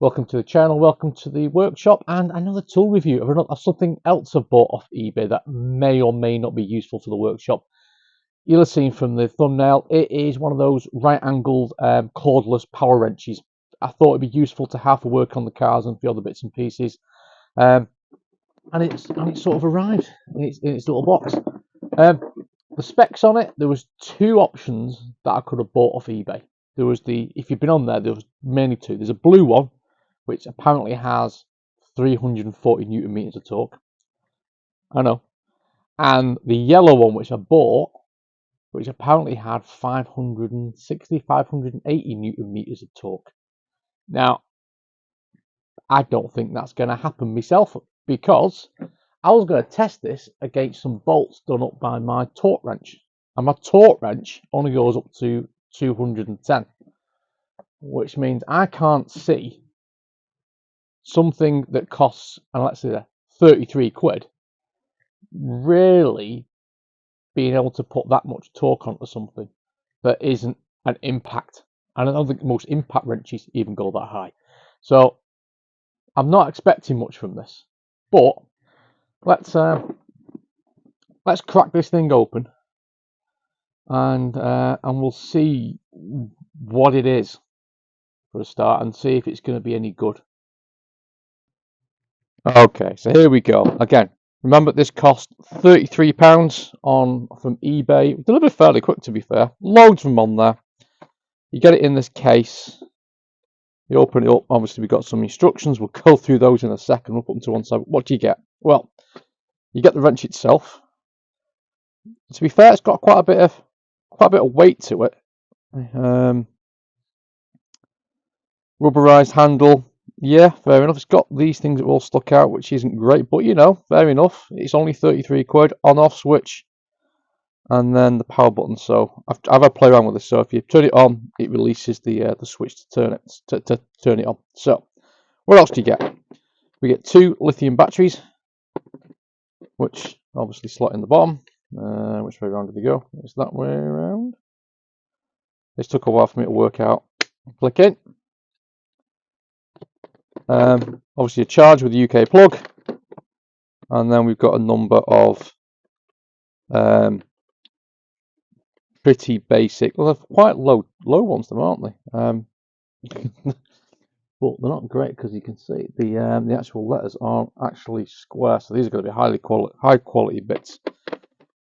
Welcome to the channel, welcome to the workshop, and another tool review of something else I've bought off eBay that may or may not be useful for the workshop. You'll have seen from the thumbnail, it is one of those right-angled cordless power wrenches. I thought it'd be useful to have for work on the cars and for other bits and pieces. And it's sort of arrived in its little box. The specs on it, there was two options that I could have bought off eBay. There was if you've been on there was mainly two. There's a blue one, which apparently has 340 newton meters of torque. I know. And the yellow one, which I bought, which apparently had 560, 580 newton meters of torque. Now, I don't think that's going to happen myself, because I was going to test this against some bolts done up by my torque wrench. And my torque wrench only goes up to 210, which means I can't see something that costs, and let's say 33 quid, really being able to put that much torque onto something that isn't an impact. And I don't think most impact wrenches even go that high. So I'm not expecting much from this. But let's crack this thing open, and we'll see what it is for a start, and see if it's going to be any good. Okay, so here we go. Again, remember this cost £33 from eBay. Delivered fairly quick, to be fair. Loads of them on there. You get it in this case. You open it up. Obviously, we've got some instructions. We'll go through those in a second. We'll put them to one side. What do you get? Well, you get the wrench itself. To be fair, it's got quite a bit of weight to it. Rubberized handle. Yeah, fair enough. It's got these things that are all stuck out, which isn't great, but you know, fair enough. It's only 33 quid. On-off switch, and then the power button. So I've had a play around with this. So if you turn it on, it releases the switch to turn it on. So what else do you get? We get two lithium batteries, which obviously slot in the bottom. Which way around did they go? It's that way around. This took a while for me to work out. Click in. Obviously a charge with a UK plug, and then we've got a number of pretty basic, well, they're quite low ones, them, aren't they? But they're not great, because you can see the actual letters aren't actually square, so these are going to be high quality bits.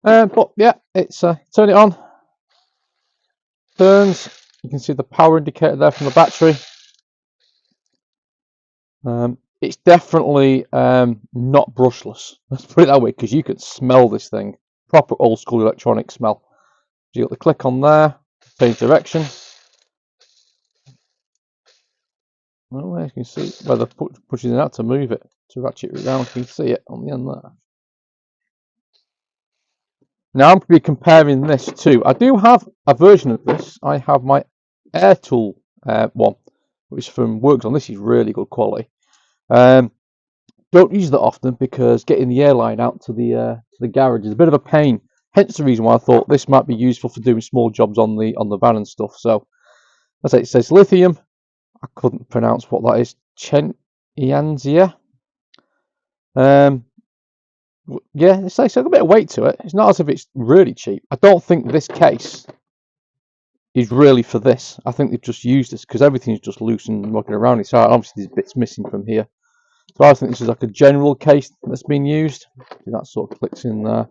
But yeah, it's turn it on, turns. You can see the power indicator there from the battery. It's definitely not brushless. Let's put it that way, because you can smell this thing. Proper old school electronic smell. So you got the click on there, change direction. Well, you can see where the pushes it out to move it, to ratchet it around. You can see it on the end there. Now I'm going to be comparing this to, I do have a version of this. I have my Air Tool one, which is from Works on. This is really good quality. Don't use that often, because getting the airline out to the garage is a bit of a pain. Hence the reason why I thought this might be useful for doing small jobs on the van and stuff. So, as it says lithium. I couldn't pronounce what that is. Chentianzia. Yeah, it's got a bit of weight to it. It's not as if it's really cheap. I don't think this case is really for this. I think they've just used this because everything's just loose and mucking around. It's hard. Obviously, there's bits missing from here. So I think this is like a general case that's been used. That sort of clicks in there.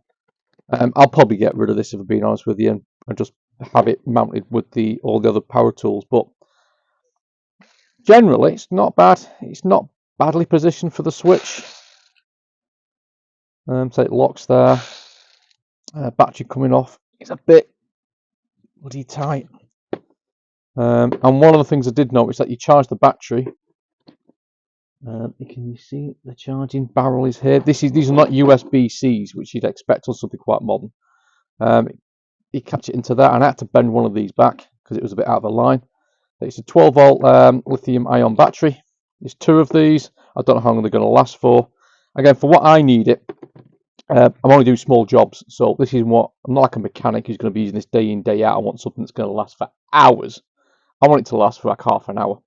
I'll probably get rid of this, if I'm being honest with you, and just have it mounted with all the other power tools. But generally, it's not bad. It's not badly positioned for the switch. So it locks there. Battery coming off. It's a bit bloody tight. And one of the things I did notice that you charge the battery. Can you see the charging barrel is here? These are not USB-Cs, which you'd expect on something quite modern. You catch it into that, and I had to bend one of these back because it was a bit out of the line. It's a 12-volt lithium-ion battery. There's two of these. I don't know how long they're going to last for. Again, for what I need it, I'm only doing small jobs, so this is what I'm not like a mechanic who's going to be using this day in, day out. I want something that's going to last for hours. I want it to last for like half an hour.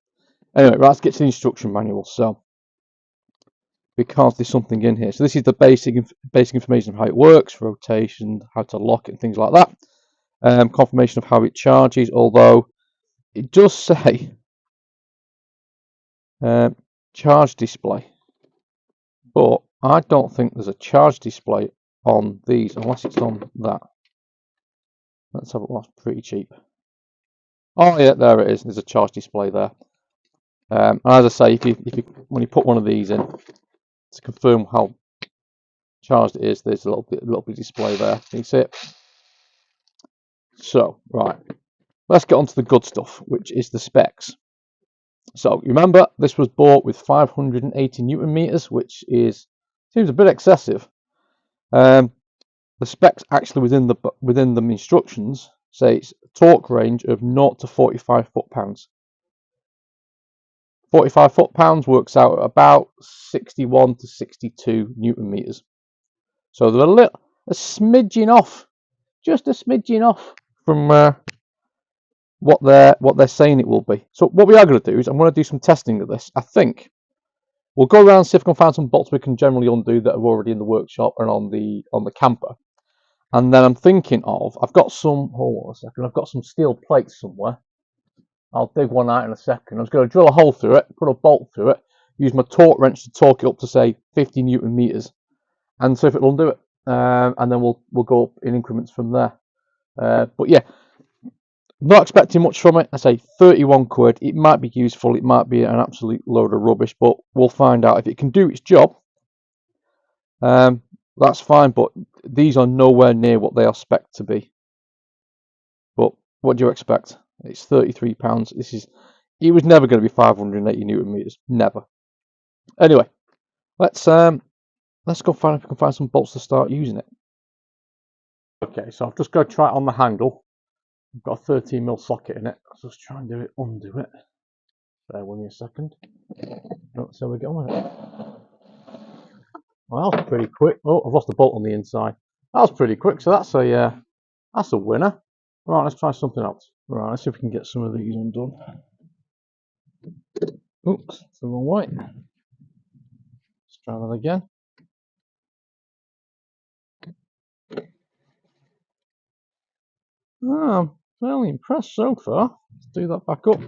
Anyway, right, let's get to the instruction manual. So, because there's something in here. So this is the basic information of how it works, rotation, how to lock it, and things like that. Confirmation of how it charges, although it does say charge display, but I don't think there's a charge display on these unless it's on that. Let's have a look. That's pretty cheap. Oh yeah, there it is. There's a charge display there. And as I say, if you when you put one of these in to confirm how charged it is, there's a little bit display there. Can you see it? So right, let's get on to the good stuff, which is the specs. So remember, this was bought with 580 newton meters, which seems a bit excessive. The specs actually within the instructions say it's a torque range of 0 to 45 foot-pounds. 45 foot-pounds works out at about 61 to 62 newton meters. So they're a smidgen off, just a smidgen off from what they're saying it will be. So what we are going to do is I'm going to do some testing of this. I think we'll go around and see if we can find some bolts we can generally undo that are already in the workshop and on the camper. And then I'm thinking of, I've got some, hold on a second, I've got some steel plates somewhere. I'll dig one out in a second. I'm just going to drill a hole through it, put a bolt through it, use my torque wrench to torque it up to say 50 newton meters, and see if it'll undo it. And then we'll go up in increments from there. But yeah, not expecting much from it. I say 31 quid. It might be useful. It might be an absolute load of rubbish, but we'll find out. If it can do its job, that's fine. But these are nowhere near what they are spec'd to be. But what do you expect? It's £33. It was never going to be 580 newton meters. Never. Anyway, let's go find if we can find some bolts to start using it. Okay, so I've just got to try it on the handle. I've got a 13mm socket in it. Let's just try and undo it. Bear with me a second. Let's see how we get on with it. Well, that was pretty quick. Oh, I've lost a bolt on the inside. That was pretty quick, so that's a winner. Right, let's try something else. Right, let's see if we can get some of these undone. Oops, it's the wrong way. Let's try that again. Oh, I'm fairly impressed so far. Let's do that back up.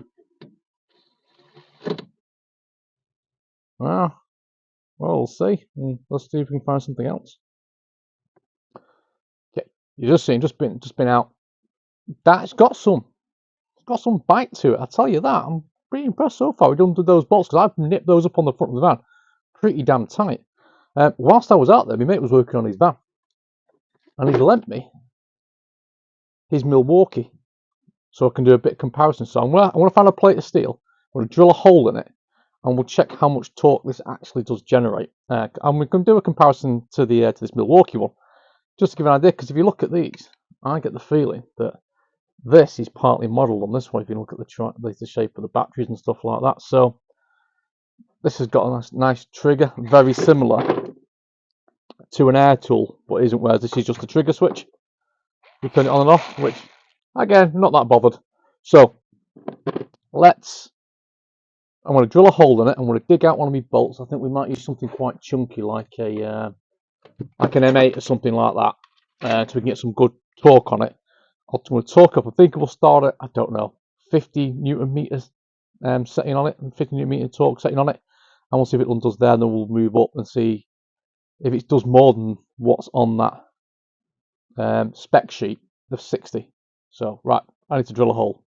Well, we'll see. Let's see if we can find something else. Okay, you're just seeing, just been out. That's got some bite to it. I tell you that. I'm pretty impressed so far. We've done those bolts because I've nipped those up on the front of the van, pretty damn tight. Whilst I was out there, my mate was working on his van, and he lent me his Milwaukee, so I can do a bit of comparison. So I want to find a plate of steel. I'm going to drill a hole in it, and we'll check how much torque this actually does generate. And we can do a comparison to this Milwaukee one, just to give an idea. Because if you look at these, I get the feeling that this is partly modelled on this one. If you look at the shape of the batteries and stuff like that, so this has got a nice trigger, very similar to an air tool, but isn't. Whereas this is just a trigger switch. You turn it on and off, which again, not that bothered. So I'm going to drill a hole in it. I'm going to dig out one of my bolts. I think we might use something quite chunky, like an M8 or something like that, so we can get some good torque on it. I'm going to torque up. I think we'll start at, I don't know, 50 newton meters setting on it, and 50 newton meter torque setting on it, and we'll see if it does there. And then we'll move up and see if it does more than what's on that spec sheet of 60. So right, I need to drill a hole.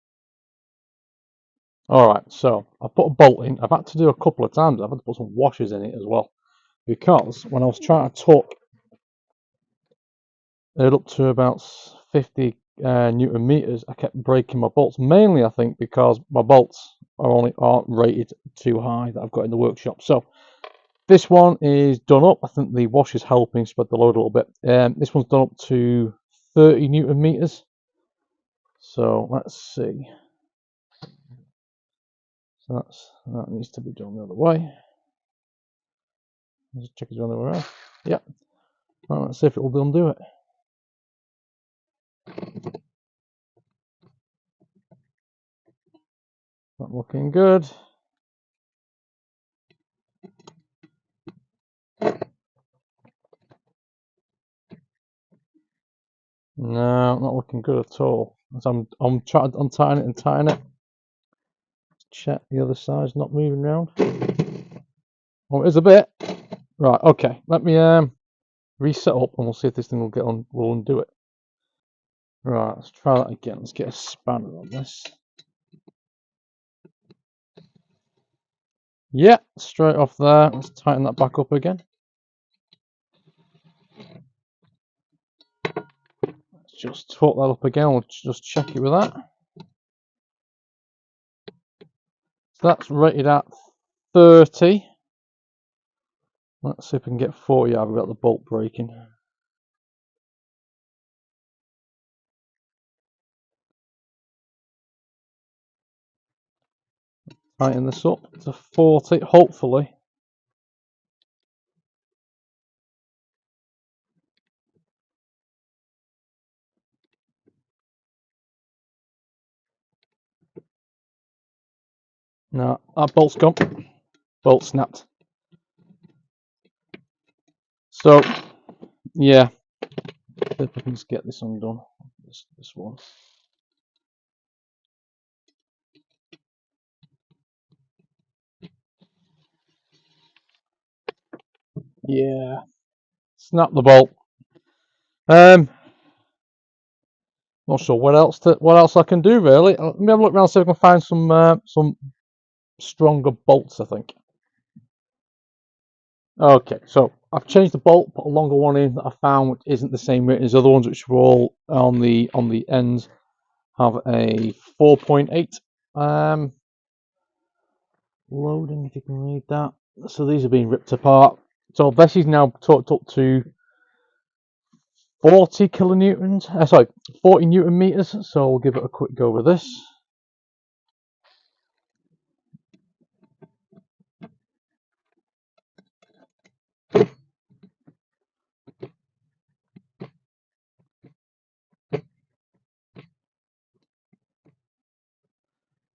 Alright, so I put a bolt in. I've had to do a couple of times. I've had to put some washers in it as well, because when I was trying to torque it up to about 50 newton meters, I kept breaking my bolts. Mainly, I think, because my bolts aren't rated too high that I've got in the workshop. So this one is done up. I think the washer's helping spread the load a little bit. This one's done up to 30 newton meters. So let's see. So that needs to be done the other way. Let's check it the other way around. Yep. Well, let's see if it will undo it. Not looking good. No, not looking good at all. As I'm trying to untying it and tying it. Check the other side's not moving around. Oh, it is a bit. Right, okay. Let me reset up and we'll see if this thing will get on. We'll undo it. Right, let's try that again. Let's get a spanner on this. Yeah, straight off there. Let's tighten that back up again. Let's just hook that up again. We'll just check it with that. So that's rated at 30. Let's see if we can get 40. I've got the bolt breaking. Tighten this up to 40, hopefully. No, that bolt's gone. Bolt snapped. So, yeah, if we can just get this undone. This one. Yeah, snap the bolt. Not sure what else I can do really. Let me have a look around, see if I can find some stronger bolts. I think. Okay, so I've changed the bolt, put a longer one in that I found, which isn't the same weight as other ones, which were all on the ends. Have a 4.8 loading, if you can read that. So these are being ripped apart. So this is now torqued up to 40 kilonewtons. Sorry, 40 newton meters. So we'll give it a quick go with this.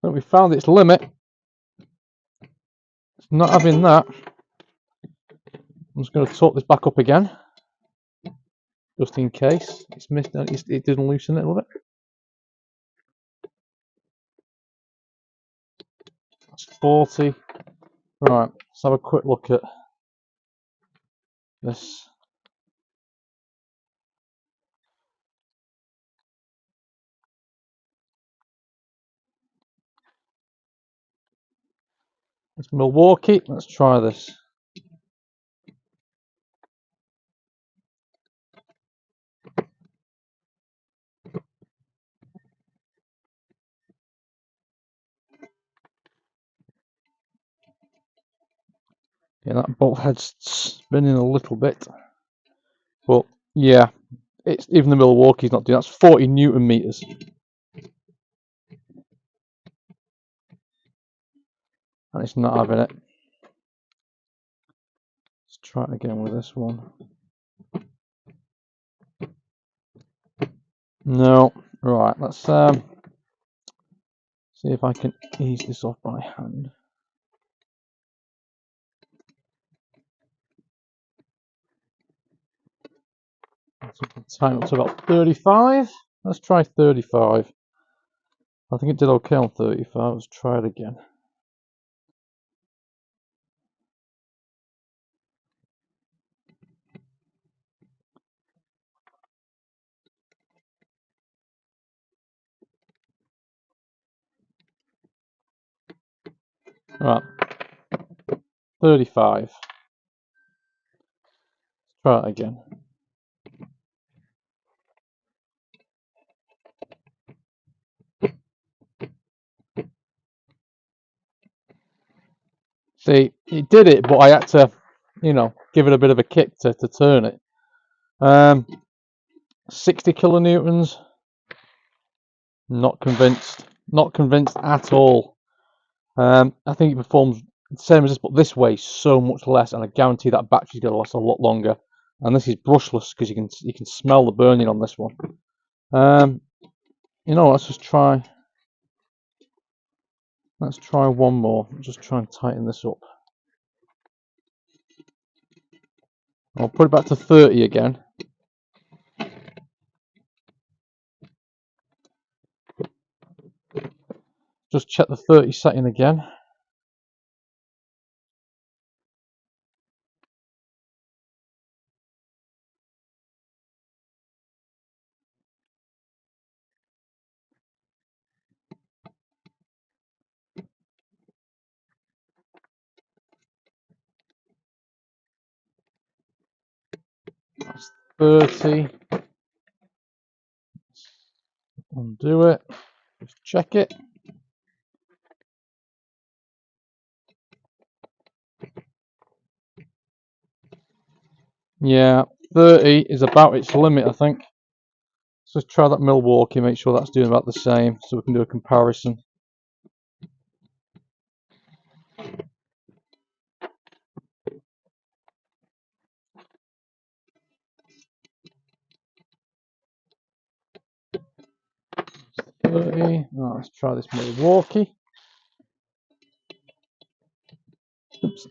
And we found its limit. It's not having that. I'm just going to torque this back up again, just in case it's missed. It didn't loosen it a little bit. That's 40. Right, let's have a quick look at this. It's Milwaukee. Let's try this. Yeah, that bolt head's spinning a little bit, but yeah, it's even the Milwaukee's not doing. That's 40 newton meters, and it's not having it. Let's try it again with this one. No, right. Let's see if I can ease this off by hand. Time up to about 35. Let's try 35. I think it did okay on 35. Let's try it again. Right, 35. Let's try it again. See, it did it, but I had to, give it a bit of a kick to turn it. 60 kilonewtons. Not convinced. Not convinced at all. I think it performs the same as this, but this way so much less, and I guarantee that battery's going to last a lot longer. And this is brushless because you can smell the burning on this one. Let's just try. Let's try one more. Just try and tighten this up. I'll put it back to 30 again. just check the 30 setting again. That's 30. Undo it. Just check it. Yeah, 30 is about its limit, I think. Let's just try that Milwaukee, make sure that's doing about the same, so we can do a comparison. Right, let's try this Milwaukee. Oops.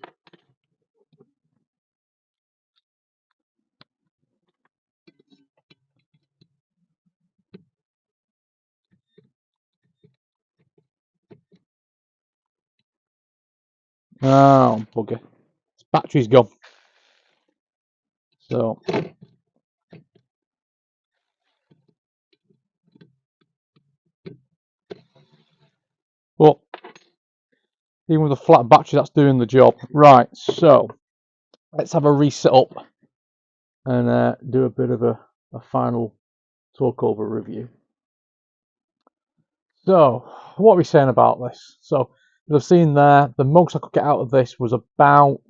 Oh, bugger. Its battery's gone. So, but even with a flat battery, that's doing the job. Right, so let's have a reset up and do a bit of a final talk over review. So, what are we saying about this? So, you've seen there, the most I could get out of this was about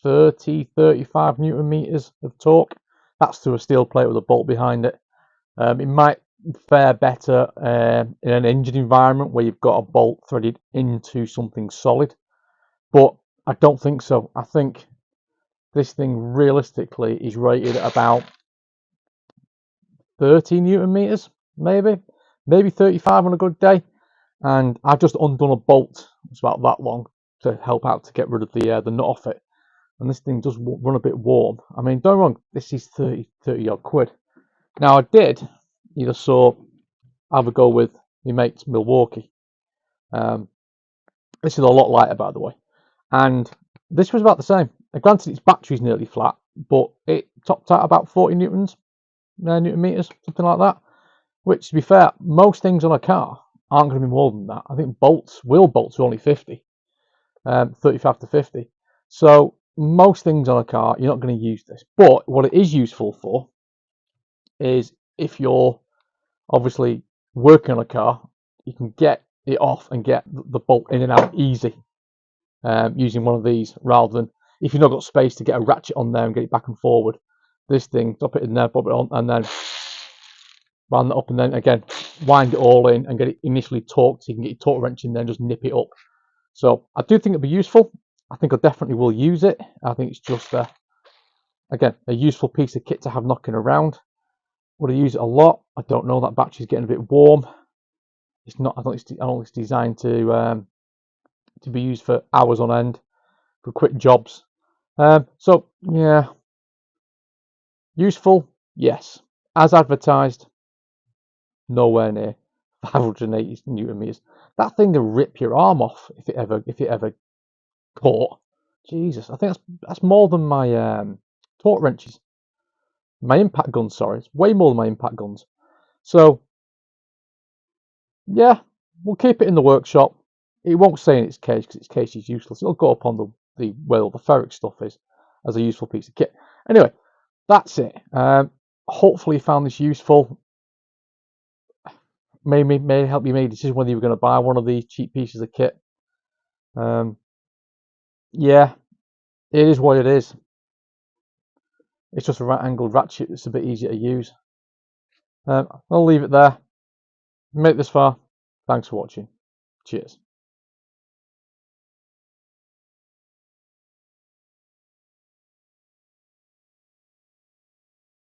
35 Newton meters of torque. That's through a steel plate with a bolt behind it. It might fare better in an engine environment where you've got a bolt threaded into something solid, but I don't think so. I think this thing realistically is rated at about 30 Newton meters, maybe 35 on a good day. And I've just undone a bolt. It's about that long to help out to get rid of the nut off it. And this thing does run a bit warm. I mean, don't wrong, this is 30 odd quid. Now I did either saw have a go with my mate's Milwaukee. This is a lot lighter, by the way, and this was about the same. Granted, its battery's nearly flat, but it topped out about 40 newton meters, something like that. Which, to be fair, most things on a car aren't going to be more than that. I think wheel bolts are only 50, 35 to 50. So most things on a car, you're not going to use this. But what it is useful for is if you're obviously working on a car, you can get it off and get the bolt in and out easy using one of these, rather than if you've not got space to get a ratchet on there and get it back and forward. This thing, drop it in there, pop it on, and then round that up, and then again wind it all in and get it initially torqued so you can get your torque wrench in there and just nip it up. So I do think it'll be useful. I think I definitely will use it. I think it's just again a useful piece of kit to have knocking around. Would I use it a lot? I don't know. That battery's getting a bit warm. It's not. I don't think it's designed to be used for hours on end for quick jobs. So yeah, useful, yes. As advertised, nowhere near 580 Newton meters. That thing will rip your arm off if it ever caught. Jesus, I think that's more than my torque wrenches. My impact guns, sorry, it's way more than my impact guns. So yeah, we'll keep it in the workshop. It won't stay in its case because its case is useless. It'll go up on the where all the ferric stuff is as a useful piece of kit. Anyway, that's it. Hopefully you found this useful. May help you make a decision whether you're going to buy one of these cheap pieces of kit. Yeah, it is what it is. It's just a right angled ratchet that's a bit easier to use. I'll leave it there. Make this far. Thanks for watching. Cheers.